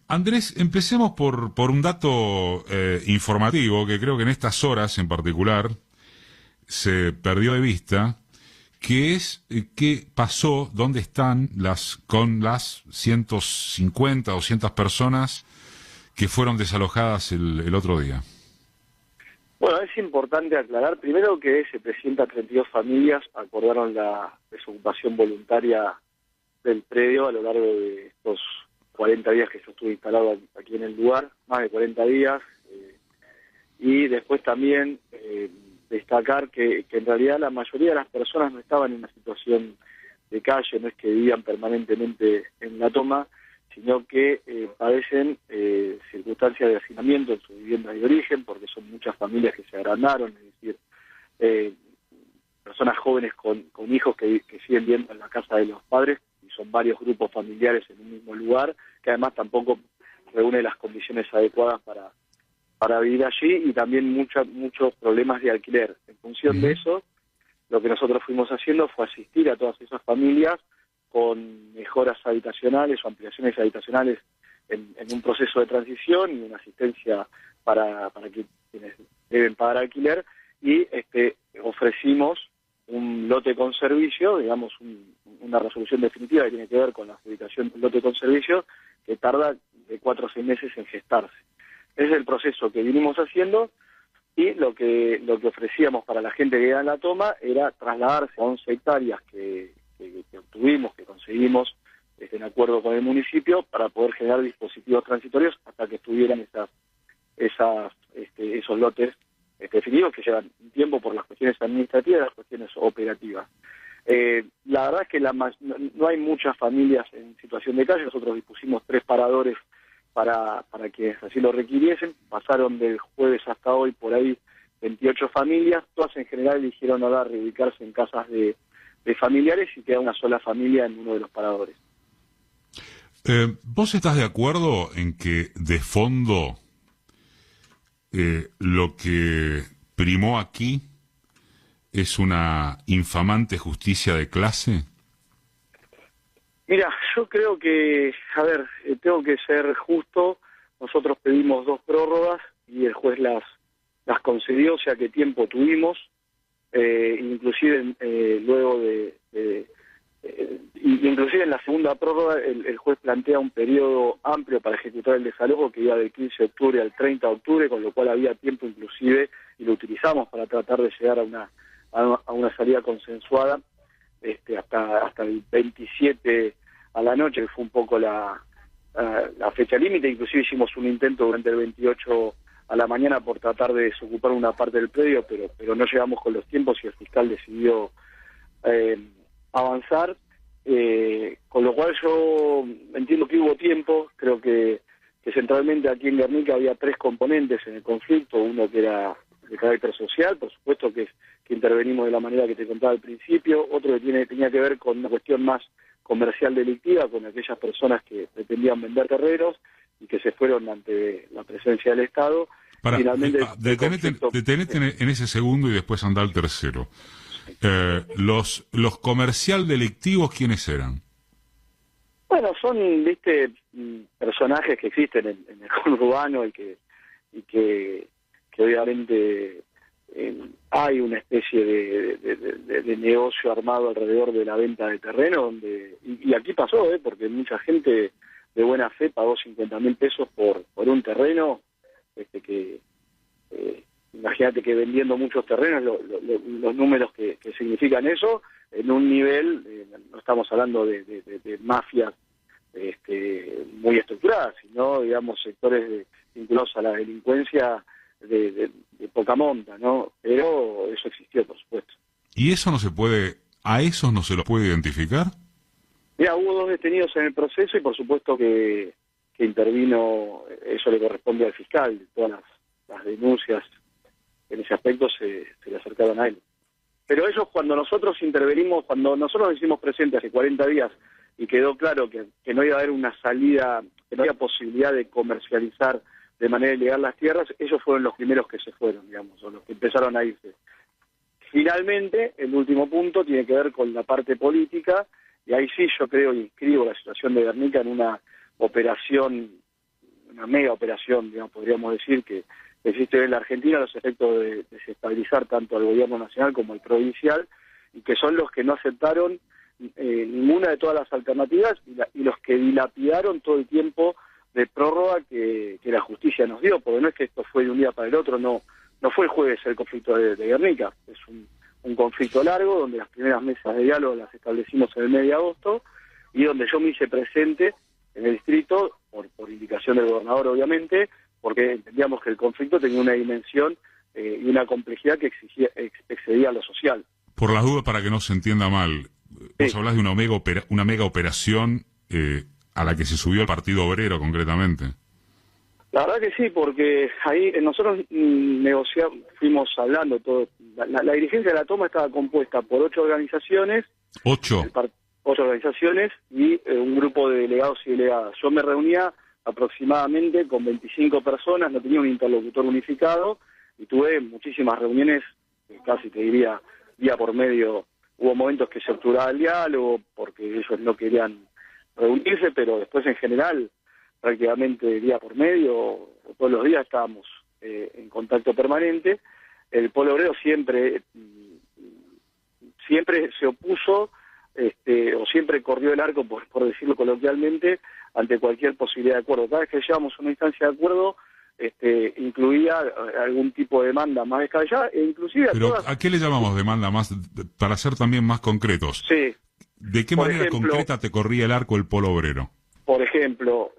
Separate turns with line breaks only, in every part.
Andrés, empecemos por un dato informativo que creo que en estas horas en particular se perdió de vista, que es qué pasó, dónde están con las 150 o 200 personas que fueron desalojadas el otro día.
Bueno, es importante aclarar primero que 732 familias acordaron la desocupación voluntaria del predio a lo largo de estos 40 días que yo estuve instalado aquí en el lugar, más de 40 días, y después también destacar que en realidad la mayoría de las personas no estaban en una situación de calle, no es que vivían permanentemente en la toma, sino que padecen circunstancias de hacinamiento en su vivienda de origen, porque son muchas familias que se agrandaron, es decir, personas jóvenes con hijos que siguen viviendo en la casa de los padres, y son varios grupos familiares en un mismo lugar, que además tampoco reúne las condiciones adecuadas para vivir allí, y también muchos problemas de alquiler. En función de eso, lo que nosotros fuimos haciendo fue asistir a todas esas familias con mejoras habitacionales o ampliaciones habitacionales en un proceso de transición y una asistencia para que quienes deben pagar alquiler, y ofrecimos un lote con servicio, digamos una resolución definitiva que tiene que ver con la adjudicación del lote con servicio, que tarda de 4 a 6 meses en gestarse. Ese es el proceso que vinimos haciendo, y lo que ofrecíamos para la gente que queda en la toma era trasladarse a 11 hectáreas que obtuvimos, que conseguimos en acuerdo con el municipio, para poder generar dispositivos transitorios hasta que estuvieran esos lotes definidos, que llevan un tiempo por las cuestiones administrativas y las cuestiones operativas. La verdad es que no hay muchas familias en situación de calle. Nosotros dispusimos 3 paradores para quienes así lo requiriesen. Pasaron del jueves hasta hoy por ahí 28 familias, todas en general eligieron ahora reubicarse en casas de familiares, y queda una sola familia en uno de los paradores.
¿Vos estás de acuerdo en que de fondo lo que primó aquí es una infamante justicia de clase?
Mira, yo creo que, tengo que ser justo. Nosotros pedimos 2 prórrogas y el juez las concedió, o sea que tiempo tuvimos. Inclusive luego inclusive en la segunda prórroga el juez plantea un periodo amplio para ejecutar el desalojo, que iba del 15 de octubre al 30 de octubre, con lo cual había tiempo inclusive, y lo utilizamos para tratar de llegar a una salida consensuada hasta el 27 a la noche, que fue un poco la fecha límite. Inclusive hicimos un intento durante el 28 a la mañana por tratar de desocupar una parte del predio, pero no llegamos con los tiempos, y el fiscal decidió avanzar, con lo cual yo entiendo que hubo tiempo. Creo que centralmente aquí en Guernica había 3 componentes en el conflicto: uno que era de carácter social, por supuesto, que intervenimos de la manera que te contaba al principio; otro que tenía que ver con una cuestión más comercial delictiva, con aquellas personas que pretendían vender terrenos y que se fueron ante la presencia del Estado. Finalmente,
detenete en ese segundo y después anda al tercero. Los comercial delictivos, ¿quiénes eran?
Bueno, son, personajes que existen en el conurbano, y que obviamente hay una especie de negocio armado alrededor de la venta de terreno, y aquí pasó, porque mucha gente de buena fe pagó 50.000 pesos por un terreno, imagínate que vendiendo muchos terrenos, los números que significan eso, en un nivel, no estamos hablando de mafias muy estructuradas, sino, digamos, sectores vinculados a la delincuencia de poca monta, ¿no? Pero eso existió, por supuesto.
¿Y eso a esos no se los puede identificar?
Mira, hubo 2 detenidos en el proceso, y por supuesto que intervino, eso le corresponde al fiscal. Todas las denuncias en ese aspecto se le acercaron a él. Pero ellos, cuando nosotros intervenimos, cuando nosotros nos hicimos presentes hace 40 días y quedó claro que no iba a haber una salida, que no había posibilidad de comercializar de manera ilegal las tierras, ellos fueron los primeros que se fueron, digamos, o los que empezaron a irse. Finalmente, el último punto tiene que ver con la parte política, y ahí sí yo creo y inscribo la situación de Guernica en una operación, una mega operación, digamos, podríamos decir, que existe en la Argentina, los efectos de desestabilizar tanto al gobierno nacional como al provincial, y que son los que no aceptaron ninguna de todas las alternativas y los que dilapidaron todo el tiempo de prórroga que la justicia nos dio, porque no es que esto fue de un día para el otro, no fue el jueves el conflicto de Guernica, es un conflicto largo, donde las primeras mesas de diálogo las establecimos en el mes de agosto, y donde yo me hice presente en el distrito, por indicación del gobernador obviamente, porque entendíamos que el conflicto tenía una dimensión y una complejidad que excedía lo social.
Por las dudas, para que no se entienda mal, vos hablás de una mega operación a la que se subió el Partido Obrero concretamente.
La verdad que sí, porque ahí nosotros fuimos hablando todo. La dirigencia de la toma estaba compuesta por 8 organizaciones.
8
organizaciones y un grupo de delegados y delegadas. Yo me reunía aproximadamente con 25 personas, no tenía un interlocutor unificado, y tuve muchísimas reuniones, casi te diría, día por medio. Hubo momentos que se obturaba el diálogo, porque ellos no querían reunirse, pero después en general, prácticamente día por medio, o todos los días estábamos en contacto permanente. El Polo Obrero siempre se opuso, o siempre corrió el arco, por decirlo coloquialmente, ante cualquier posibilidad de acuerdo. Cada vez que llegamos a una instancia de acuerdo, incluía algún tipo de demanda más descabellada, e inclusive...
Pero ¿a qué le llamamos demanda más, para ser también más concretos?
Sí.
¿De qué manera concreta te corría el arco el Polo Obrero?
Por ejemplo,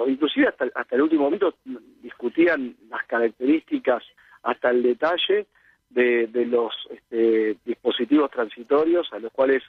inclusive hasta el último momento discutían las características hasta el detalle de los dispositivos transitorios a los cuales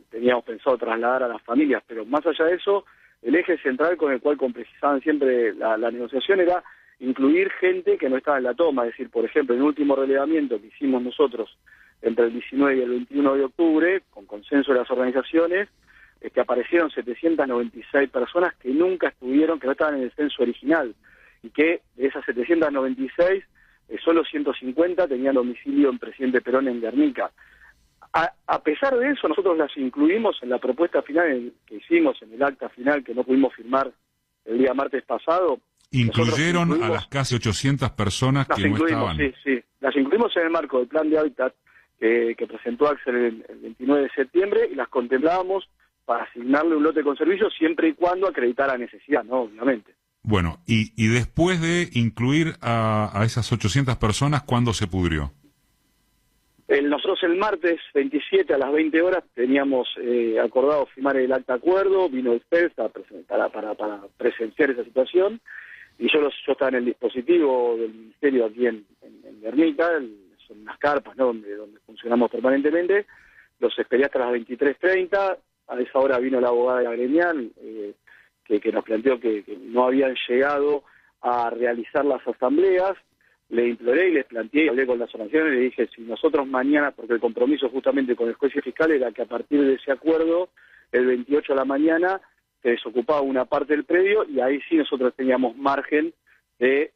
teníamos pensado trasladar a las familias, pero más allá de eso, el eje central con el cual complejizaban siempre la negociación era incluir gente que no estaba en la toma. Es decir, por ejemplo, en el último relevamiento que hicimos nosotros entre el 19 y el 21 de octubre, con consenso de las organizaciones, aparecieron 796 personas que nunca estuvieron, que no estaban en el censo original, y que de esas 796, solo 150 tenían domicilio en Presidente Perón en Guernica. A pesar de eso, nosotros las incluimos en la propuesta final que hicimos, en el acta final que no pudimos firmar el día martes pasado.
¿Incluyeron a las casi 800 personas que no estaban?
Sí. Las incluimos en el marco del plan de hábitat que presentó Axel el 29 de septiembre, y las contemplábamos para asignarle un lote con servicio siempre y cuando acreditara necesidad, ¿no? Obviamente.
Bueno, y después de incluir a esas 800 personas, ¿cuándo se pudrió?
Nosotros el martes 27 a las 20 horas teníamos acordado firmar el acta acuerdo, vino el PES para presenciar esa situación, y yo estaba en el dispositivo del Ministerio aquí en Guernica, son unas carpas, ¿no?, donde funcionamos permanentemente. Los esperé hasta las 23:30, a esa hora vino la abogada de la gremial, que nos planteó que no habían llegado a realizar las asambleas. Le imploré y les planteé, hablé con las organizaciones y le dije, si nosotros mañana, porque el compromiso justamente con el juez y fiscal era que a partir de ese acuerdo, el 28 a la mañana, se desocupaba una parte del predio, y ahí sí nosotros teníamos margen de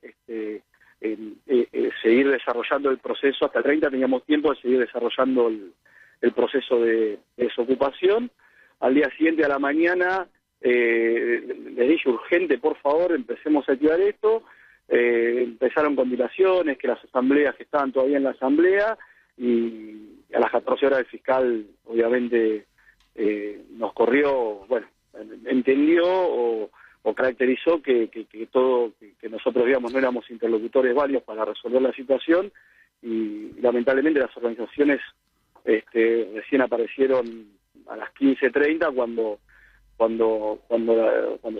seguir desarrollando el proceso. Hasta el 30 teníamos tiempo de seguir desarrollando el proceso de desocupación. Al día siguiente a la mañana les dije, urgente, por favor, empecemos a activar esto. Empezaron con dilaciones, que las asambleas que estaban todavía en la asamblea, y a las 14 horas el fiscal obviamente nos corrió, bueno, entendió o caracterizó que nosotros, digamos, no éramos interlocutores válidos para resolver la situación, y lamentablemente las organizaciones recién aparecieron a las 15:30 cuando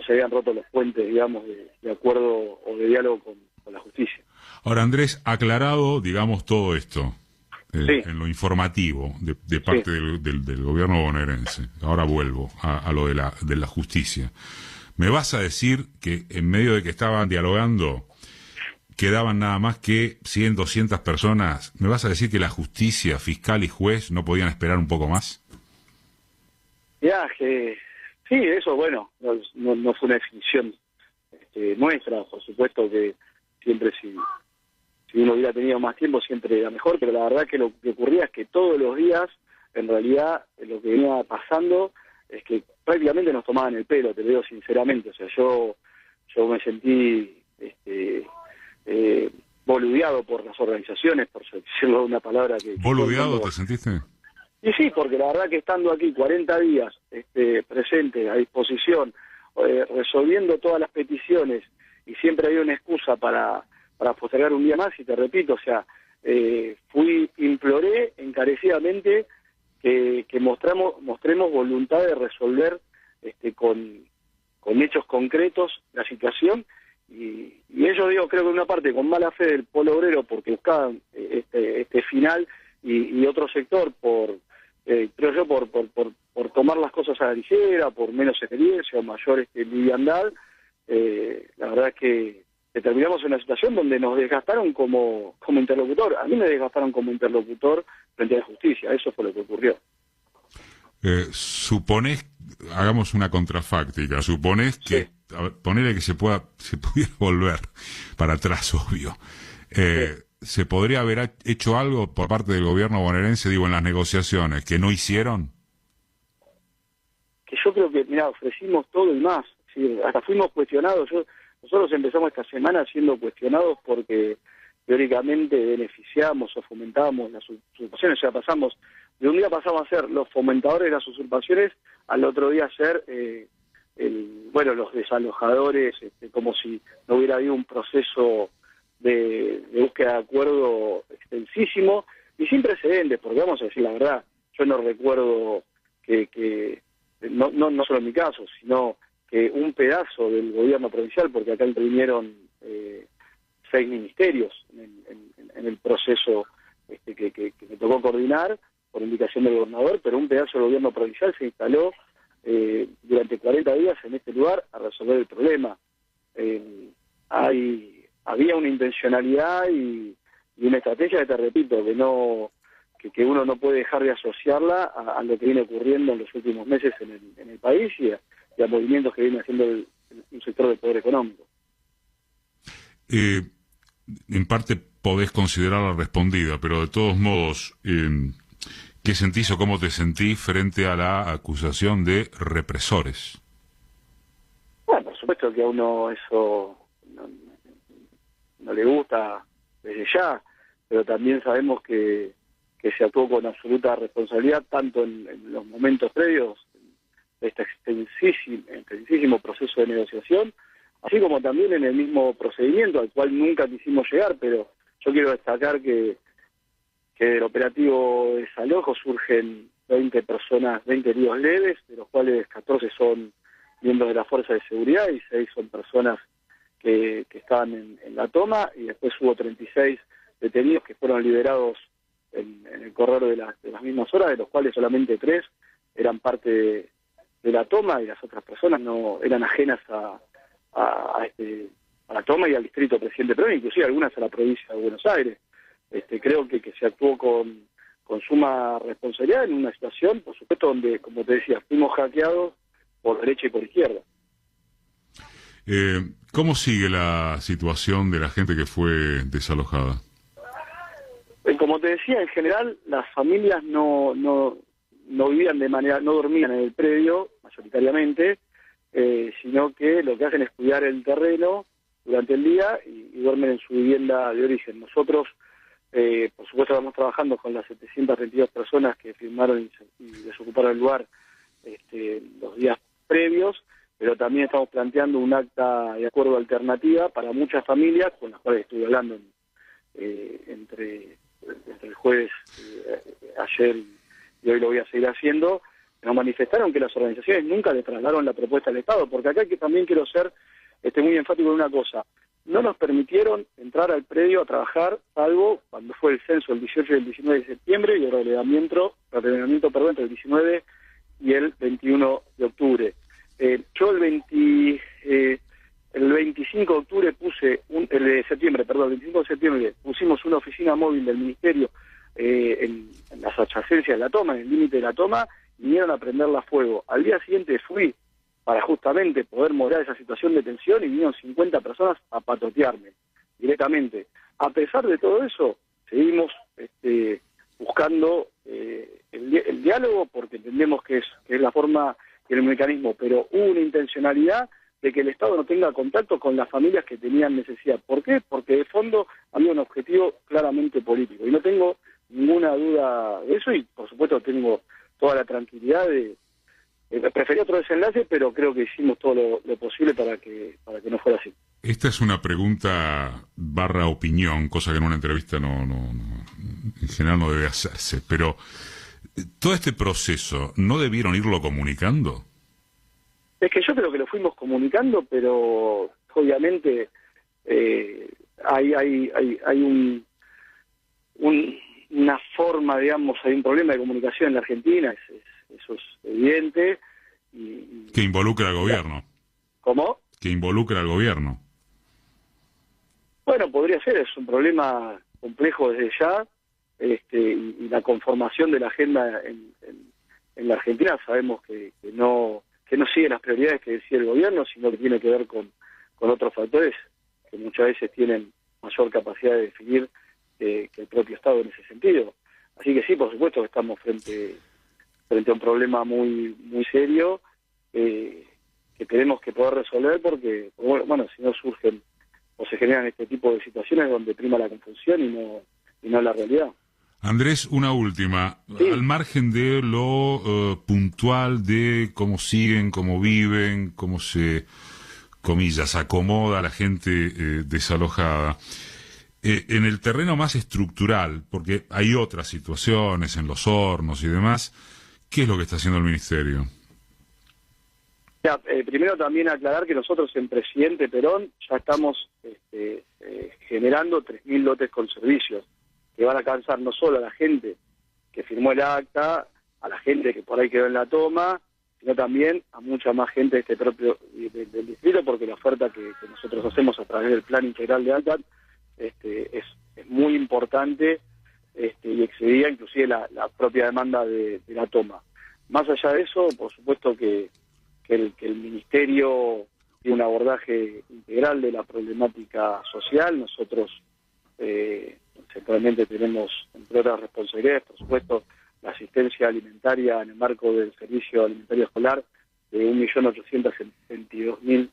se habían roto los puentes, digamos, de acuerdo o de diálogo con la justicia.
Ahora, Andrés, aclarado, digamos, todo esto,
sí,
en lo informativo de parte del gobierno bonaerense, ahora vuelvo a lo de la justicia. ¿Me vas a decir que en medio de que estaban dialogando quedaban nada más que 100, 200 personas? ¿Me vas a decir que la justicia, fiscal y juez no podían esperar un poco más?
Ya, sí, eso, bueno, no fue una definición nuestra. Por supuesto que siempre si uno hubiera tenido más tiempo siempre era mejor, pero la verdad que lo que ocurría es que todos los días, en realidad, lo que venía pasando es que prácticamente nos tomaban el pelo, te lo digo sinceramente. O sea, yo me sentí boludeado por las organizaciones, por decirlo de una palabra que...
¿Boludeado te sentiste?
Y sí, porque la verdad que estando aquí 40 días presente, a disposición, resolviendo todas las peticiones, y siempre había una excusa para postergar un día más, y te repito, o sea, imploré encarecidamente que mostremos voluntad de resolver con hechos concretos la situación, y ellos, digo, creo que una parte con mala fe del polo obrero, porque buscaban este final, y otro sector creo yo por tomar las cosas a la ligera, por menos experiencia o mayor liviandad. La verdad es que terminamos en una situación donde nos desgastaron como interlocutor. A mí me desgastaron como interlocutor frente a la justicia. Eso fue lo que ocurrió.
Suponés, hagamos una contrafáctica, suponés que,
Sí.
Ponele que se pudiera volver para atrás, obvio.
Sí.
¿Se podría haber hecho algo por parte del gobierno bonaerense, digo, en las negociaciones, que no hicieron?
Que yo creo que, mira, ofrecimos todo y más. ¿Sí? Hasta fuimos cuestionados. Nosotros empezamos esta semana siendo cuestionados porque teóricamente beneficiamos o fomentábamos las usurpaciones. O sea, de un día pasamos a ser los fomentadores de las usurpaciones, al otro día a ser los desalojadores, como si no hubiera habido un proceso de búsqueda de acuerdo extensísimo y sin precedentes, porque vamos a decir la verdad, yo no recuerdo que no solo en mi caso, sino que un pedazo del gobierno provincial, porque acá intervinieron 6 ministerios en el proceso que me tocó coordinar por indicación del gobernador, pero un pedazo del gobierno provincial se instaló durante 40 días en este lugar a resolver el problema. Había una intencionalidad y una estrategia que, te repito, que uno no puede dejar de asociarla a lo que viene ocurriendo en los últimos meses en el país y a movimientos que viene haciendo un sector del poder económico.
En parte podés considerarla respondida, pero de todos modos, ¿qué sentís o cómo te sentís frente a la acusación de represores?
Bueno, por supuesto que a uno eso no le gusta desde ya, pero también sabemos que se actuó con absoluta responsabilidad, tanto en los momentos previos de este extensísimo proceso de negociación, así como también en el mismo procedimiento al cual nunca quisimos llegar, pero yo quiero destacar que del operativo desalojo surgen 20 heridos leves, de los cuales 14 son miembros de la Fuerza de Seguridad y 6 son personas que estaban en la toma, y después hubo 36 detenidos que fueron liberados en el correr de las mismas horas, de los cuales solamente 3 eran parte de la toma y las otras personas no eran ajenas a la toma y al distrito Presidente Perón, inclusive algunas a la provincia de Buenos Aires. Creo que se actuó con suma responsabilidad en una situación, por supuesto, donde, como te decía, fuimos hackeados por derecha y por izquierda.
¿Cómo sigue la situación de la gente que fue desalojada?
Como te decía, en general las familias no vivían no dormían en el predio mayoritariamente, sino que lo que hacen es cuidar el terreno durante el día y duermen en su vivienda de origen. Nosotros, por supuesto, estamos trabajando con las 732 personas que firmaron y desocuparon el lugar los días previos, pero también estamos planteando un acta de acuerdo alternativa para muchas familias, con las cuales estuve hablando entre el jueves, ayer y hoy lo voy a seguir haciendo. Nos manifestaron que las organizaciones nunca le trasladaron la propuesta al Estado, porque acá también quiero ser muy enfático en una cosa. No nos permitieron entrar al predio a trabajar, salvo cuando fue el censo el 18 y el 19 de septiembre y el relevamiento entre el 19 y el 21 de octubre. Yo el 25 de octubre el 25 de septiembre pusimos una oficina móvil del Ministerio en las adyacencias de la toma, en el límite de la toma, y vinieron a prenderla a fuego. Al día siguiente fui para justamente poder moderar esa situación de tensión y vinieron 50 personas a patotearme directamente. A pesar de todo eso, seguimos buscando el diálogo, porque entendemos que es la forma el mecanismo, pero hubo una intencionalidad de que el Estado no tenga contacto con las familias que tenían necesidad. ¿Por qué? Porque de fondo había un objetivo claramente político, y no tengo ninguna duda de eso, y por supuesto tengo toda la tranquilidad de... prefería otro desenlace, pero creo que hicimos todo lo posible para que no fuera así.
Esta es una pregunta / opinión, cosa que en una entrevista no en general no debe hacerse, pero todo este proceso, ¿no debieron irlo comunicando?
Es que yo creo que lo fuimos comunicando, pero obviamente hay una forma, digamos, hay un problema de comunicación en la Argentina, eso es evidente.
Que involucra al gobierno.
¿Cómo?
Que involucra al gobierno.
Bueno, podría ser, es un problema complejo desde ya, y la conformación de la agenda en la Argentina sabemos que no sigue las prioridades que decía el gobierno, sino que tiene que ver con otros factores que muchas veces tienen mayor capacidad de definir que el propio Estado en ese sentido. Así que sí, por supuesto que estamos frente a un problema muy muy serio, que tenemos que poder resolver, porque bueno, si no surgen o se generan este tipo de situaciones donde prima la confusión y no la realidad.
Andrés, una última.
Sí.
Al margen de lo puntual de cómo siguen, cómo viven, cómo se, comillas, acomoda la gente desalojada, en el terreno más estructural, porque hay otras situaciones en los hornos y demás, ¿qué es lo que está haciendo el Ministerio?
Primero también aclarar que nosotros en Presidente Perón ya estamos generando 3.000 lotes con servicios, que van a alcanzar no solo a la gente que firmó el acta, a la gente que por ahí quedó en la toma, sino también a mucha más gente de este propio del distrito, porque la oferta que nosotros hacemos a través del Plan Integral de ALCAT es muy importante, y excedía inclusive la propia demanda de la toma. Más allá de eso, por supuesto que el Ministerio tiene un abordaje integral de la problemática social. Nosotros sectoralmente tenemos, entre otras responsabilidades, por supuesto, la asistencia alimentaria en el marco del servicio alimentario escolar de 1.872.000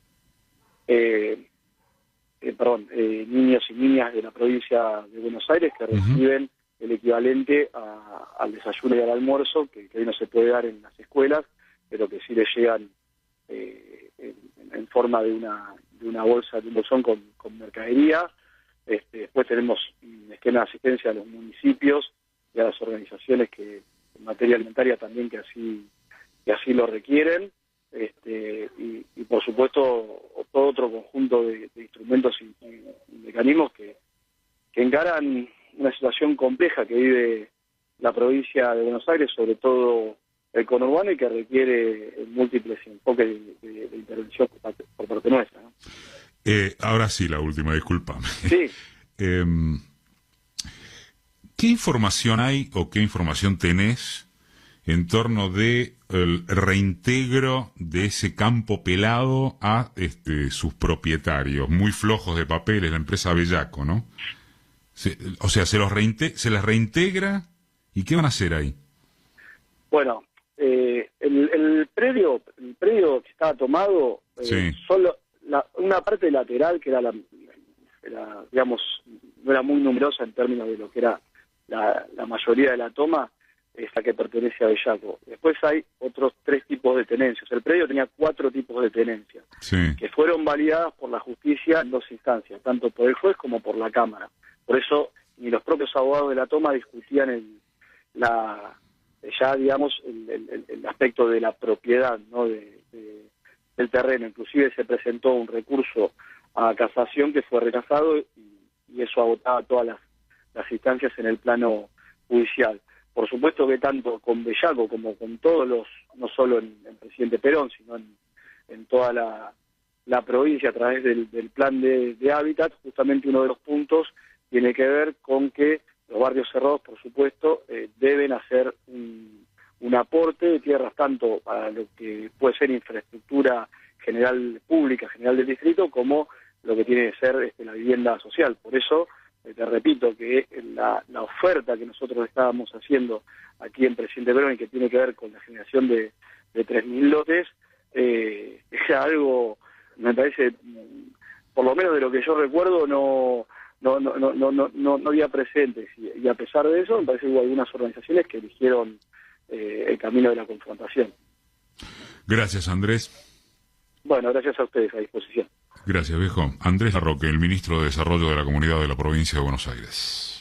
niños y niñas de la provincia de Buenos Aires que reciben el equivalente al desayuno y al almuerzo, que hoy no se puede dar en las escuelas, pero que sí les llegan en forma de una bolsa, de un bolsón con mercadería. Después tenemos un esquema de asistencia a los municipios y a las organizaciones que en materia alimentaria también que así lo requieren, y por supuesto todo otro conjunto de instrumentos y mecanismos que encaran una situación compleja que vive la provincia de Buenos Aires, sobre todo el conurbano, y que requiere múltiples enfoques de intervención por parte nuestra, ¿no?
Ahora sí, la última, discúlpame.
Sí.
¿Qué información hay o qué información tenés en torno de el reintegro de ese campo pelado a sus propietarios, muy flojos de papeles, la empresa Bellaco, ¿no? O sea, se les reintegra, ¿y qué van a hacer ahí?
Bueno, el predio que estaba tomado,
Sí.
solo una parte lateral, que era digamos, no era muy numerosa en términos de lo que era la mayoría de la toma, es la que pertenece a Bellaco. Después hay otros 3 tipos de tenencias. El predio tenía 4 tipos de tenencias,
Sí.
que fueron validadas por la justicia en 2 instancias, tanto por el juez como por la Cámara. Por eso ni los propios abogados de la toma discutían digamos, el aspecto de la propiedad, ¿no?, del terreno. Inclusive se presentó un recurso a casación que fue rechazado, y eso agotaba todas las instancias en el plano judicial. Por supuesto que tanto con Bellaco como con todos los, no solo en Presidente Perón, sino en toda la provincia, a través del plan de hábitat, justamente uno de los puntos tiene que ver con que los barrios cerrados, por supuesto, deben hacer un aporte de tierras, tanto para lo que puede ser infraestructura general pública, general del distrito, como lo que tiene que ser la vivienda social. Por eso, te repito que la oferta que nosotros estábamos haciendo aquí en Presidente Perón, y que tiene que ver con la generación de de 3.000 lotes, es algo, me parece, por lo menos de lo que yo recuerdo, no había precedentes, y a pesar de eso me parece que hubo algunas organizaciones que eligieron el camino de la confrontación.
Gracias, Andrés.
Bueno, gracias a ustedes, a disposición.
Gracias, viejo. Andrés Larroque, el ministro de Desarrollo de la Comunidad de la Provincia de Buenos Aires.